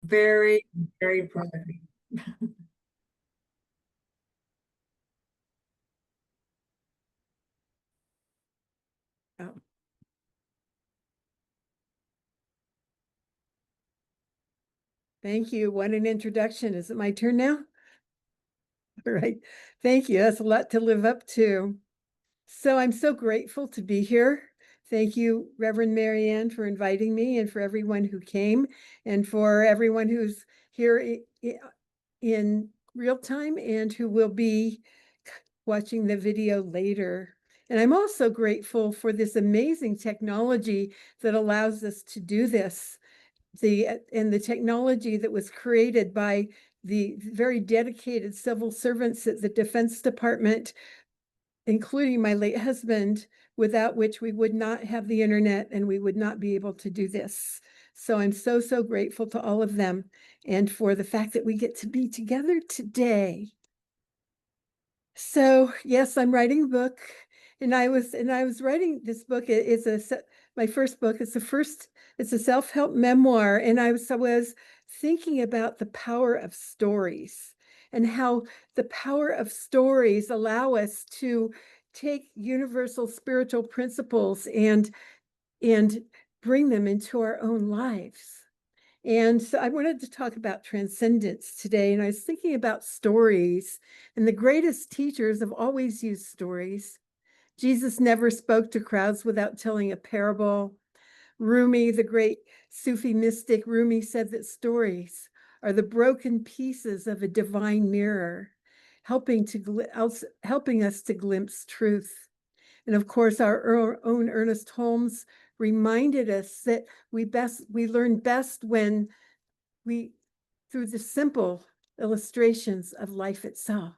Very, very proud of you. Oh, thank you. What an introduction. Is it my turn now? All right. Thank you. That's a lot to live up to. So I'm so grateful to be here. Thank you, Reverend Marianne, for inviting me and for everyone who came and for everyone who's here in real time and who will be watching the video later. And I'm also grateful for this amazing technology that allows us to do this. The technology that was created by the very dedicated civil servants at the Defense Department, including my late husband, without which we would not have the internet and we would not be able to do this. So I'm so, so grateful to all of them and for the fact that we get to be together today. So yes, I'm writing a book, and I was writing this book. It's my first book. It's a self-help memoir, and I was thinking about the power of stories and how the power of stories allow us to take universal spiritual principles and bring them into our own lives. And so I wanted to talk about transcendence today. And I was thinking about stories, and the greatest teachers have always used stories. Jesus never spoke to crowds without telling a parable. Rumi, the great Sufi mystic Rumi, said that stories are the broken pieces of a divine mirror, helping us to glimpse truth. And of course, our own Ernest Holmes reminded us that we learn best when we through the simple illustrations of life itself.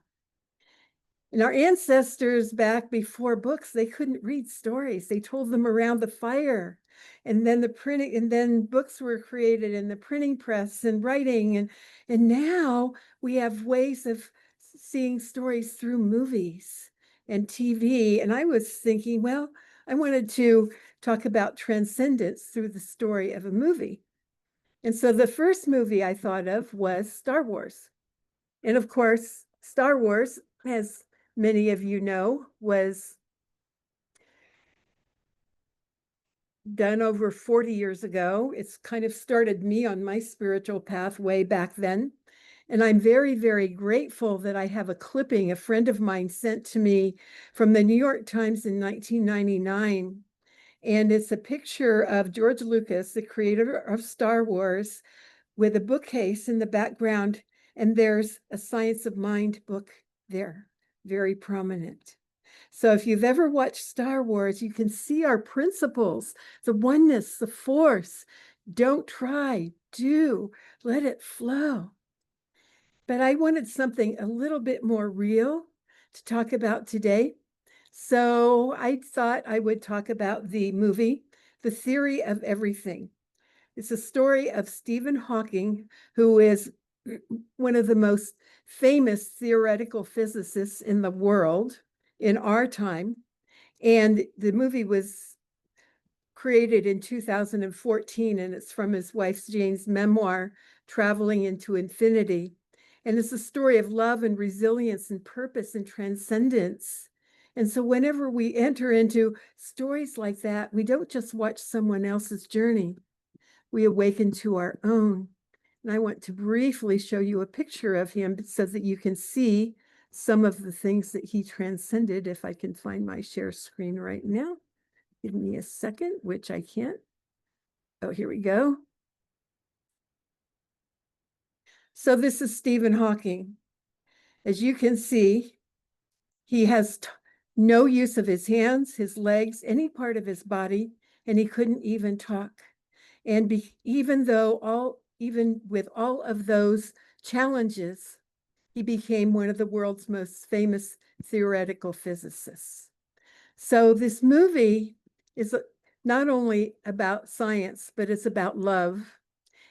And our ancestors back before books, they couldn't read stories. They told them around the fire. And then books were created in the printing press and writing. And now we have ways of seeing stories through movies and TV. And I was thinking, well, I wanted to talk about transcendence through the story of a movie. And so the first movie I thought of was Star Wars. And of course, Star Wars, as many of you know, was done over 40 years ago. It's kind of started me on my spiritual path way back then. And I'm very, very grateful that I have a clipping a friend of mine sent to me from the New York Times in 1999. And it's a picture of George Lucas, the creator of Star Wars, with a bookcase in the background, and there's a Science of Mind book there, very prominent. So if you've ever watched Star Wars, you can see our principles, the oneness, the force. Don't try, do, let it flow. But I wanted something a little bit more real to talk about today. So I thought I would talk about the movie, The Theory of Everything. It's a story of Stephen Hawking, who is one of the most famous theoretical physicists in the world in our time. And the movie was created in 2014, and it's from his wife Jane's memoir, Traveling into Infinity. And it's a story of love and resilience and purpose and transcendence. And so whenever we enter into stories like that, we don't just watch someone else's journey, we awaken to our own. And I want to briefly show you a picture of him so that you can see some of the things that he transcended. If I can find my share screen right now. Give me a second, which I can't. Oh, here we go. So this is Stephen Hawking. As you can see, he has no use of his hands, his legs, any part of his body, and he couldn't even talk. And even with all of those challenges, he became one of the world's most famous theoretical physicists. So this movie is not only about science, but it's about love.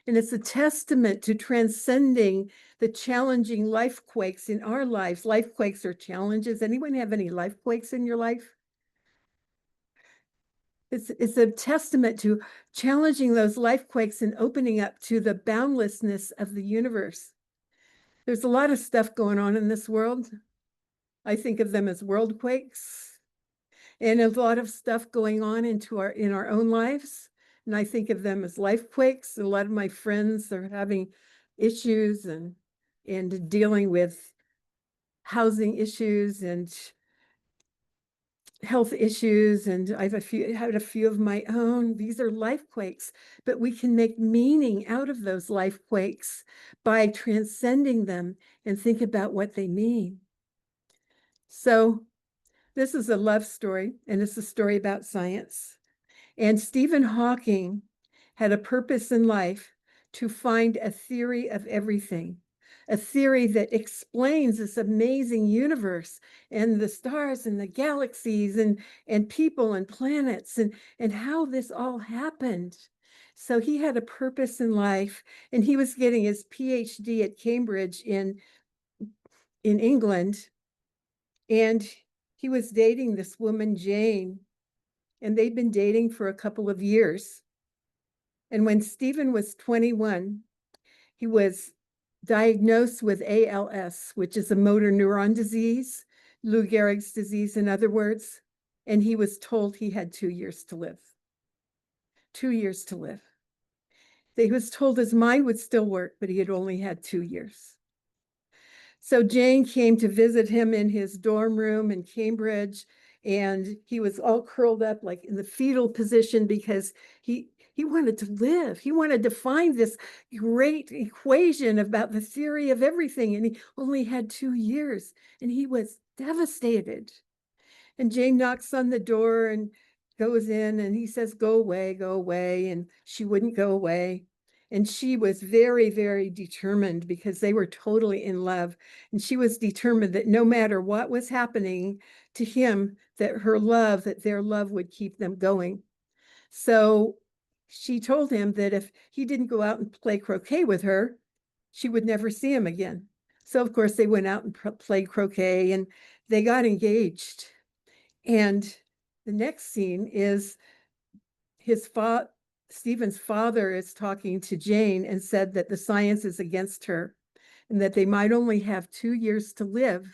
And it's a testament to transcending the challenging life quakes in our lives. Life quakes are challenges. Anyone have any life quakes in your life? It's a testament to challenging those life quakes and opening up to the boundlessness of the universe. There's a lot of stuff going on in this world. I think of them as world quakes, and a lot of stuff going on in our own lives. And I think of them as life quakes. A lot of my friends are having issues and dealing with housing issues and health issues, and I've had a few of my own. These are life quakes, but we can make meaning out of those life quakes by transcending them and think about what they mean. So this is a love story, and it's a story about science. And Stephen Hawking had a purpose in life to find a theory of everything, a theory that explains this amazing universe and the stars and the galaxies and people and planets and how this all happened. So he had a purpose in life, and he was getting his PhD at Cambridge in England, and he was dating this woman, Jane, and they'd been dating for a couple of years. And when Stephen was 21, he was diagnosed with ALS, which is a motor neuron disease, Lou Gehrig's disease, in other words. And he was told he had 2 years to live. 2 years to live. He was told his mind would still work, but he had only had 2 years. So Jane came to visit him in his dorm room in Cambridge, and he was all curled up like in the fetal position because he wanted to live. He wanted to find this great equation about the theory of everything, and he only had 2 years, and he was devastated. And Jane knocks on the door and goes in, and he says, go away. And she wouldn't go away. And she was very, very determined because they were totally in love. And she was determined that no matter what was happening to him, that their love would keep them going. So she told him that if he didn't go out and play croquet with her, she would never see him again. So of course they went out and played croquet, and they got engaged. And the next scene is Stephen's father is talking to Jane and said that the science is against her and that they might only have 2 years to live,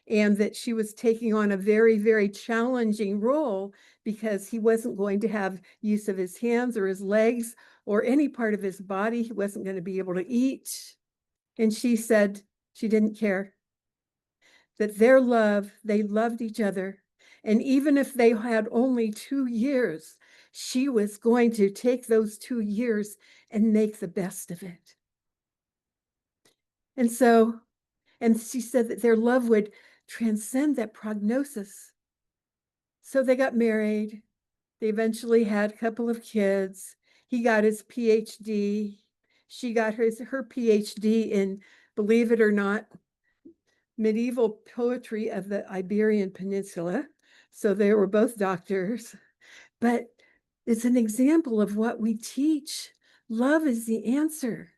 and that she was taking on a very, very challenging role because he wasn't going to have use of his hands or his legs or any part of his body. He wasn't going to be able to eat. And she said she didn't care, that they loved each other. And even if they had only 2 years, she was going to take those 2 years and make the best of it. And she said that their love would transcend that prognosis. So they got married. They eventually had a couple of kids. He got his PhD. She got her PhD in, believe it or not, medieval poetry of the Iberian Peninsula. So they were both doctors. But it's an example of what we teach. Love is the answer.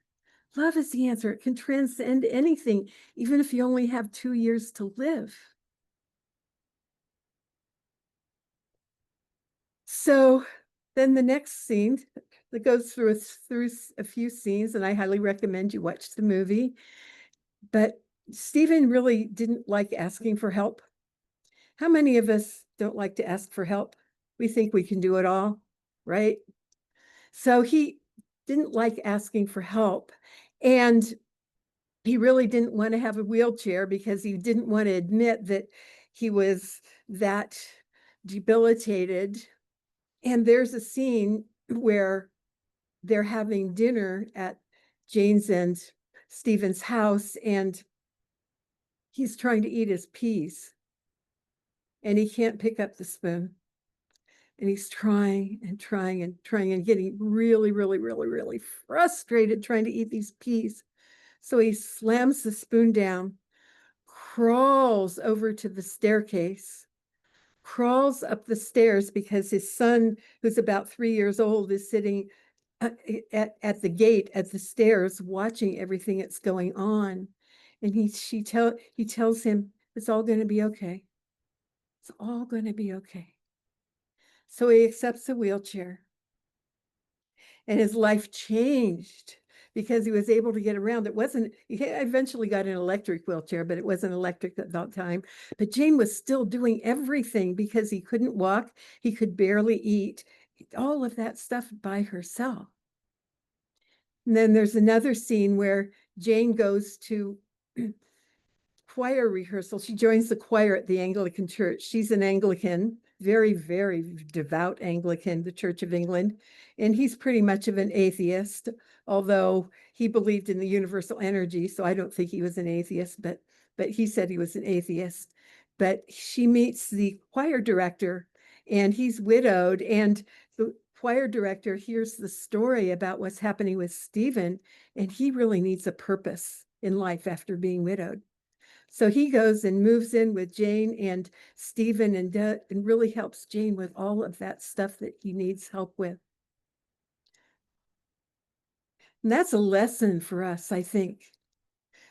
Love is the answer. It can transcend anything, even if you only have 2 years to live. So then the next scene that goes through a few scenes, and I highly recommend you watch the movie. But Stephen really didn't like asking for help. How many of us don't like to ask for help? We think we can do it all, right? So he didn't like asking for help. And he really didn't want to have a wheelchair because he didn't want to admit that he was that debilitated. And there's a scene where they're having dinner at Jane's and Stephen's house, and he's trying to eat his peas, and he can't pick up the spoon. And he's trying and getting really, really, really, really frustrated trying to eat these peas. So he slams the spoon down, crawls over to the staircase, crawls up the stairs because his son, who's about 3 years old, is sitting at the gate at the stairs watching everything that's going on. And he tells him, it's all going to be okay. It's all going to be okay. So he accepts a wheelchair, and his life changed because he was able to get around. He eventually got an electric wheelchair, but it wasn't electric at that time. But Jane was still doing everything because he couldn't walk. He could barely eat, all of that stuff by herself. And then there's another scene where Jane goes to choir rehearsal. She joins the choir at the Anglican Church. She's an Anglican, very, very devout Anglican, the Church of England. And he's pretty much of an atheist, although he believed in the universal energy. So I don't think he was an atheist, but he said he was an atheist. But she meets the choir director, and he's widowed. And the choir director hears the story about what's happening with Stephen, and he really needs a purpose in life after being widowed. So he goes and moves in with Jane and Stephen, and really helps Jane with all of that stuff that he needs help with. And that's a lesson for us, I think.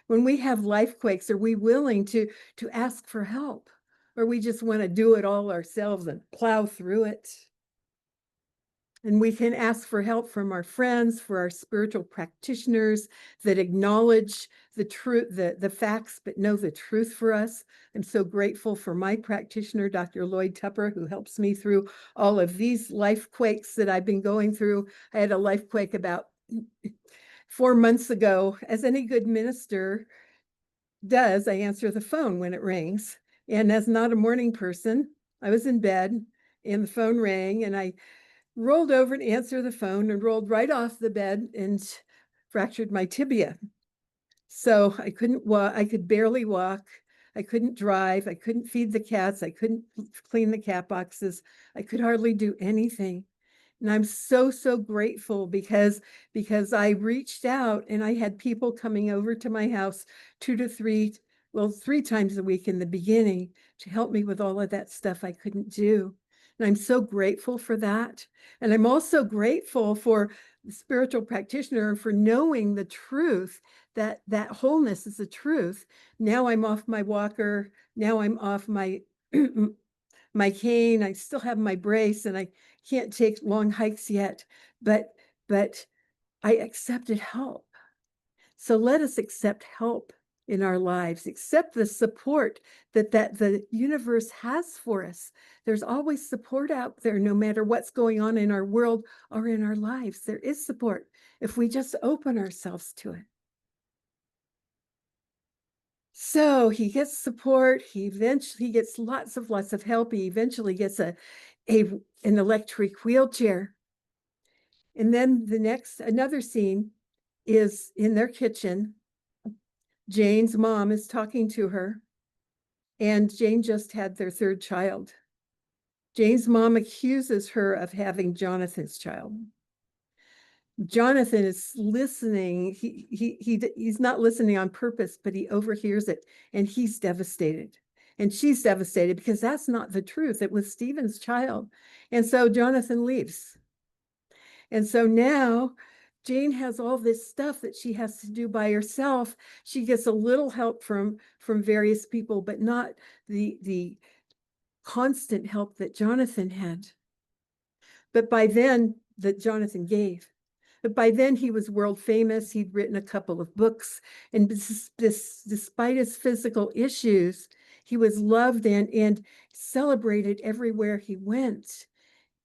When we have life quakes, are we willing to ask for help? Or we just want to do it all ourselves and plow through it? And we can ask for help from our friends, for our spiritual practitioners that acknowledge the truth, the facts, but know the truth for us. I'm so grateful for my practitioner, Dr. Lloyd Tupper, who helps me through all of these life quakes that I've been going through. I had a life quake about 4 months ago. As any good minister does, I answer the phone when it rings. And as not a morning person, I was in bed and the phone rang, and I rolled over to answer the phone and rolled right off the bed and fractured my tibia. So I couldn't walk. I could barely walk. I couldn't drive. I couldn't feed the cats. I couldn't clean the cat boxes. I could hardly do anything. And I'm so, so grateful because I reached out, and I had people coming over to my house 3 times a week in the beginning to help me with all of that stuff I couldn't do. And I'm so grateful for that. And I'm also grateful for the spiritual practitioner for knowing the truth, that wholeness is the truth. Now I'm off my walker. Now I'm off my my cane. I still have my brace, and I can't take long hikes yet, but I accepted help. So let us accept help in our lives, accept the support that the universe has for us. There's always support out there, no matter what's going on in our world or in our lives. There is support if we just open ourselves to it. So he gets support. He gets lots of help. He eventually gets an electric wheelchair. And then another scene is in their kitchen. Jane's mom is talking to her, and Jane just had their third child. Jane's mom accuses her of having Jonathan's child. Jonathan is listening. He's not listening on purpose, but he overhears it, and he's devastated. And she's devastated because that's not the truth. It was Stephen's child. And so Jonathan leaves. And so now Jane has all this stuff that she has to do by herself. She gets a little help from various people, but not the constant help that Jonathan had. But by then, that Jonathan gave. But by then he was world famous. He'd written a couple of books, and despite his physical issues, he was loved and celebrated everywhere he went,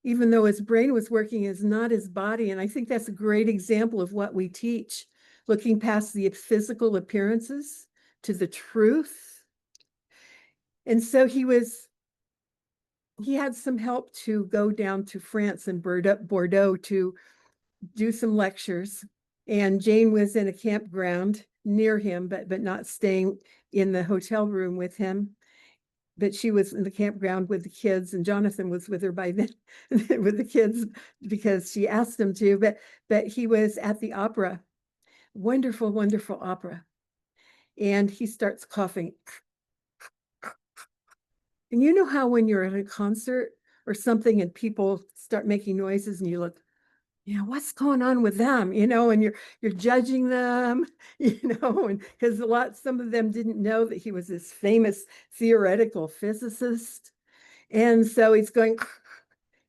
even though his brain was working as not his body. And I think that's a great example of what we teach, looking past the physical appearances to the truth. And so he had some help to go down to France and Bordeaux to do some lectures. And Jane was in a campground near him, but not staying in the hotel room with him. But she was in the campground with the kids, and Jonathan was with her by then with the kids because she asked him to. But he was at the opera, wonderful, wonderful opera. And he starts coughing. And you know how when you're at a concert or something and people start making noises and you look, what's going on with them, and you're judging them, and because some of them didn't know that he was this famous theoretical physicist. And so he's going,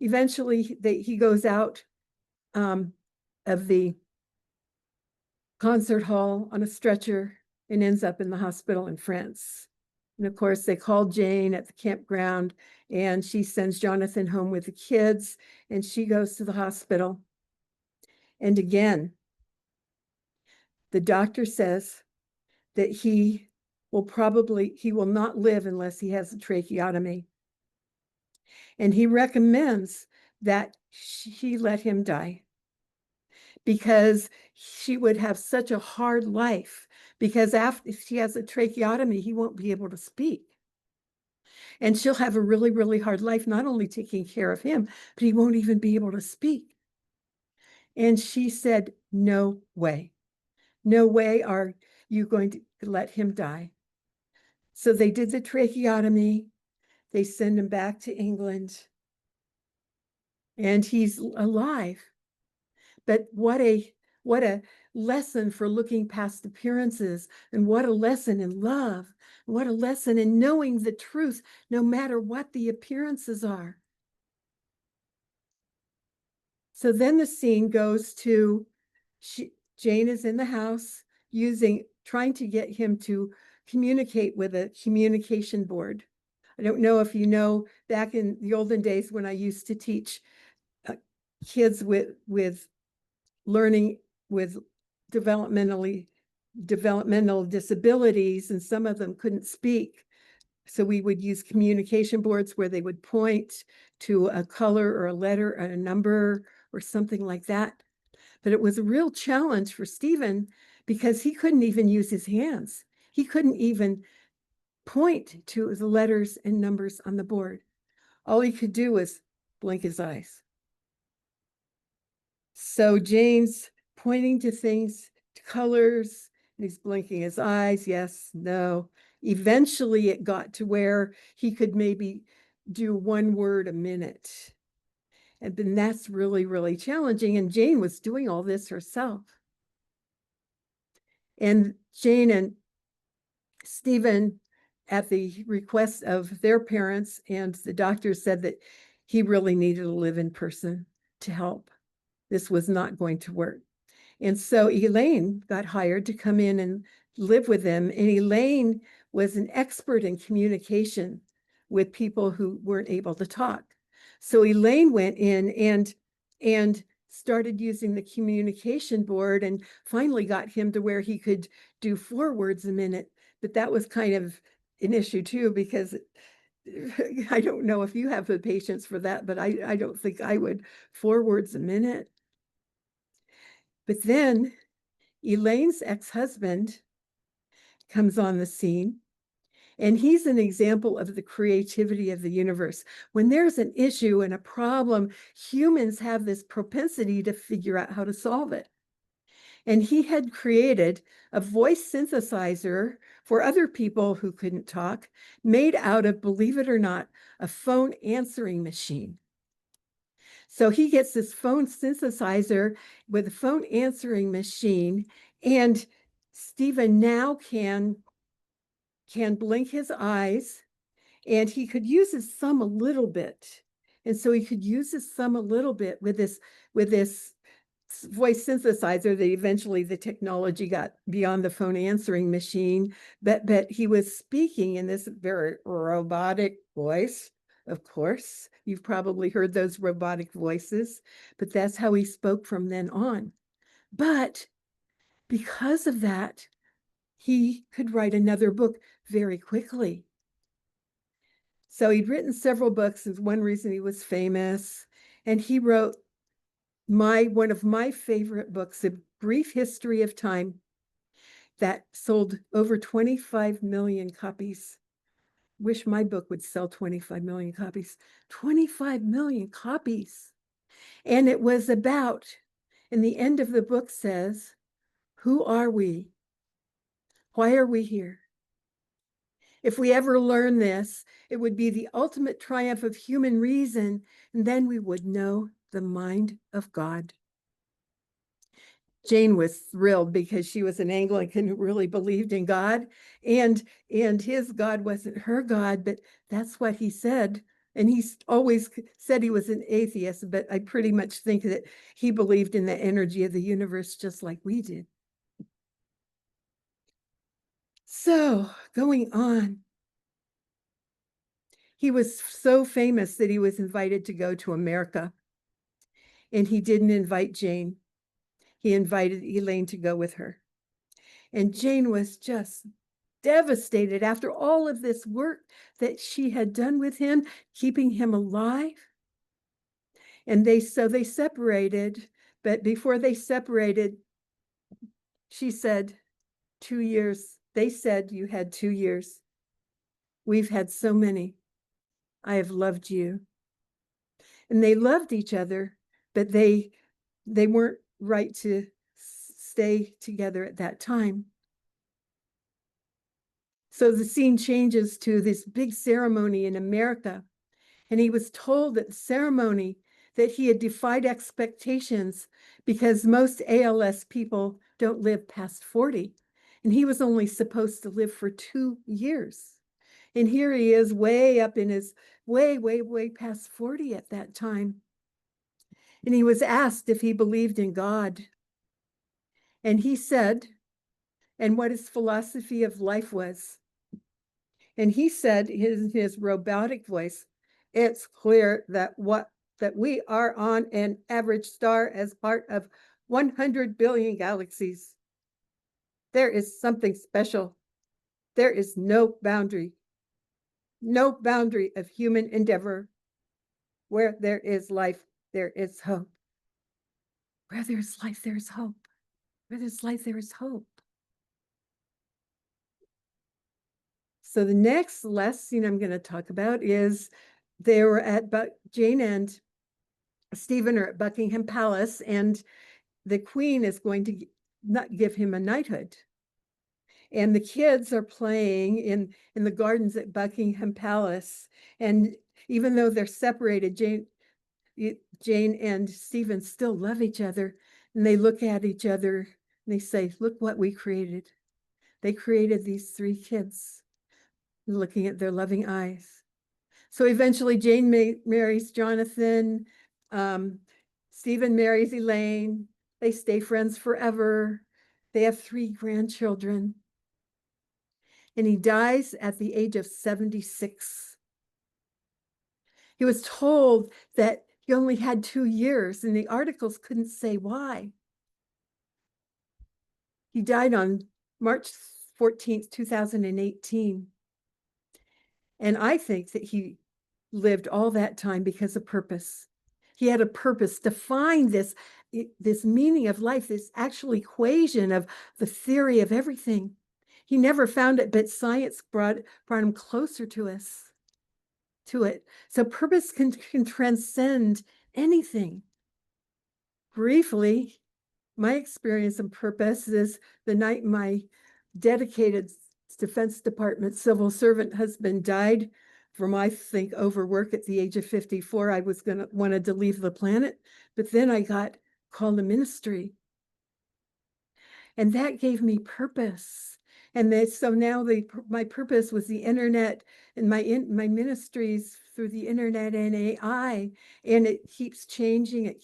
eventually he goes out of the concert hall on a stretcher and ends up in the hospital in France. And of course, they call Jane at the campground, and she sends Jonathan home with the kids, and she goes to the hospital. And again, the doctor says that he will not live unless he has a tracheotomy. And he recommends that she let him die because she would have such a hard life, because if she has a tracheotomy, he won't be able to speak. And she'll have a really, really hard life, not only taking care of him, but he won't even be able to speak. And she said, no way. No way are you going to let him die. So they did the tracheotomy. They send him back to England. And he's alive. But what a lesson for looking past appearances, and what a lesson in love, what a lesson in knowing the truth, no matter what the appearances are. So then the scene goes to Jane is in the house trying to get him to communicate with a communication board. I don't know if you know, back in the olden days when I used to teach kids with learning with developmental disabilities, and some of them couldn't speak. So we would use communication boards where they would point to a color or a letter or a number or something like that. But it was a real challenge for Stephen because he couldn't even use his hands. He couldn't even point to the letters and numbers on the board. All he could do was blink his eyes. So Jane's pointing to things, to colors, and he's blinking his eyes, yes, no. Eventually it got to where he could maybe do one word a minute. And then that's really, really challenging. And Jane was doing all this herself. And Jane and Stephen, at the request of their parents, and the doctor said that he really needed to live in person to help. This was not going to work. And so Elaine got hired to come in and live with them. And Elaine was an expert in communication with people who weren't able to talk. So Elaine went in and started using the communication board, and finally got him to where he could do 4 words a minute. But that was kind of an issue too, because I don't know if you have the patience for that, but I don't think I would. 4 words a minute. But then Elaine's ex-husband comes on the scene, and he's an example of the creativity of the universe. When there's an issue and a problem, humans have this propensity to figure out how to solve it. And he had created a voice synthesizer for other people who couldn't talk, made out of, believe it or not, a phone answering machine. So he gets this phone synthesizer with a phone answering machine, and Stephen now can blink his eyes, and he could use his thumb a little bit. And so he could use his thumb a little bit with this voice synthesizer that eventually the technology got beyond the phone answering machine. But he was speaking in this very robotic voice. Of course, you've probably heard those robotic voices, but that's how he spoke from then on. But because of that, he could write another book very quickly. So he'd written several books. Is one reason he was famous. And he wrote one of my favorite books, A Brief History of Time, that sold over 25 million copies. Wish my book would sell 25 million copies. 25 million copies. And it was about, and the end of the book says, who are we? Why are we here? If we ever learn this, it would be the ultimate triumph of human reason, and then we would know the mind of God. Jane was thrilled because she was an Anglican who really believed in God, and his God wasn't her God, but that's what he said And he's always said he was an atheist, but I pretty much think that he believed in the energy of the universe just like we did. So, going on, he was so famous that he was invited to go to America. And he didn't invite Jane. He invited Elaine to go with her. And Jane was just devastated after all of this work that she had done with him, keeping him alive. And they separated, but before they separated, she said, 2 years. They said, you had 2 years. We've had so many. I have loved you. And they loved each other, but they weren't right to stay together at that time. So the scene changes to this big ceremony in America. And he was told at the ceremony that he had defied expectations because most ALS people don't live past 40. And he was only supposed to live for 2 years. And here he is way up in his way past 40 at that time. And he was asked if he believed in God. And he said, and what his philosophy of life was. And he said in his robotic voice, it's clear that we are on an average star as part of 100 billion galaxies. There is something special. There is no boundary of human endeavor. Where there is life, there is hope. Where there's life, there is hope. Where there's life, there is hope. So the next lesson I'm going to talk about is they were at Jane and Stephen are at Buckingham Palace, and the Queen is going to not give him a knighthood. And the kids are playing in the gardens at Buckingham Palace. And even though they're separated, Jane and Stephen still love each other. And they look at each other and they say, look what we created. They created these 3 kids, looking at their loving eyes. So eventually Jane marries Jonathan. Stephen marries Elaine. They stay friends forever. They have 3 grandchildren. And he dies at the age of 76. He was told that he only had 2 years, and the articles couldn't say why. He died on March 14th, 2018. And I think that he lived all that time because of purpose. He had a purpose to find this meaning of life, this actual equation of the theory of everything. He never found it, but science brought him closer to it. So purpose can transcend anything. Briefly, my experience of purpose is the night my dedicated Defense Department civil servant husband died from, I think, overwork at the age of 54. I was wanted to leave the planet, but then I got called to ministry. And that gave me purpose. And so now my purpose was the internet and my ministries through the internet and AI. And it keeps changing.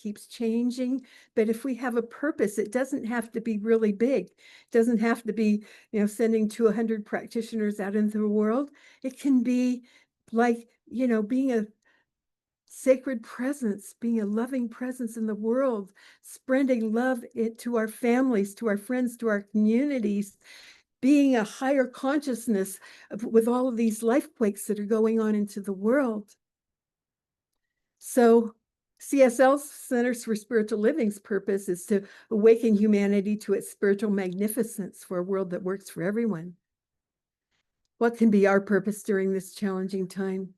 But if we have a purpose, it doesn't have to be really big. It doesn't have to be, sending 200 practitioners out into the world. It can be like, being a sacred presence, being a loving presence in the world, spreading love to our families, to our friends, to our communities, being a higher consciousness with all of these life quakes that are going on into the world. So CSL, Centers for Spiritual Living's purpose is to awaken humanity to its spiritual magnificence for a world that works for everyone. What can be our purpose during this challenging time?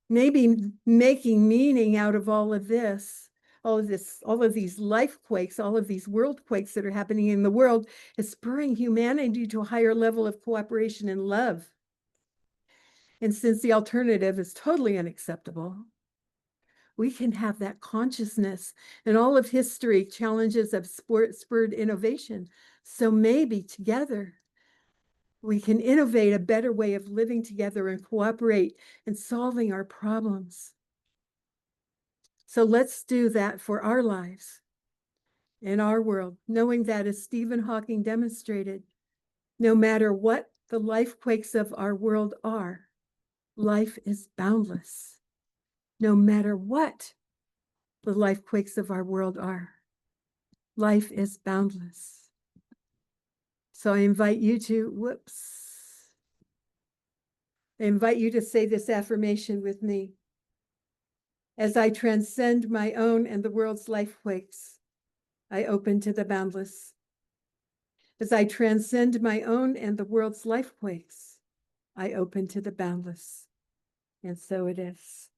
Maybe making meaning out of all of this, all of these life quakes, all of these world quakes that are happening in the world, is spurring humanity to a higher level of cooperation and love. And since the alternative is totally unacceptable, we can have that consciousness. And all of history challenges have spurred innovation. So maybe together We can innovate a better way of living together and cooperate and solving our problems. So let's do that for our lives, in our world, knowing that, as Stephen Hawking demonstrated, no matter what the life quakes of our world are, life is boundless. No matter what the life quakes of our world are, life is boundless. So I invite you to, I invite you to say this affirmation with me. As I transcend my own and the world's life quakes, I open to the boundless. As I transcend my own and the world's life quakes, I open to the boundless. And so it is.